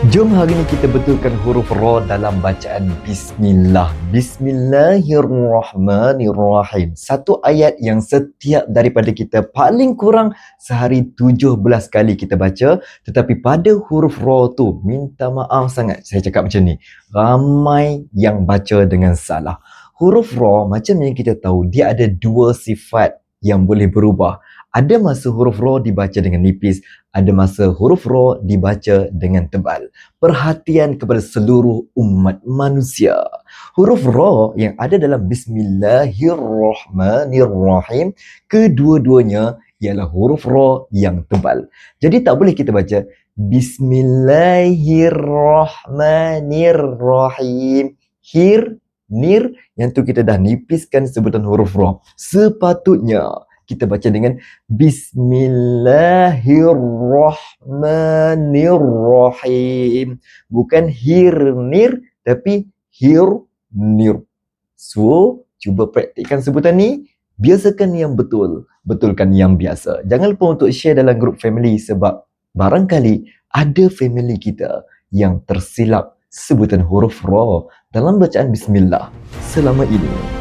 Jom hari ini kita betulkan huruf Ra dalam bacaan Bismillah. Bismillahirrahmanirrahim. Satu ayat yang setiap daripada kita paling kurang sehari 17 kali kita baca. Tetapi pada huruf Ra tu, minta maaf sangat saya cakap macam ni, ramai yang baca dengan salah. Huruf Ra macam yang kita tahu, dia ada dua sifat yang boleh berubah. Ada masa huruf Ra dibaca dengan nipis, ada masa huruf Ra dibaca dengan tebal. Perhatian kepada seluruh umat manusia. Huruf Ra yang ada dalam Bismillahirrahmanirrahim, kedua-duanya ialah huruf Ra yang tebal. Jadi tak boleh kita baca Bismillahirrahmanirrahim. Hir, nir, yang tu kita dah nipiskan sebutan huruf Ra. Sepatutnya kita baca dengan Bismillahirrahmanirrahim. Bukan hirnir, tapi hirnir. So, cuba praktikkan sebutan ni. Biasakan yang betul, betulkan yang biasa. Jangan lupa untuk share dalam grup family sebab barangkali ada family kita yang tersilap sebutan huruf Ra dalam bacaan Bismillah selama ini.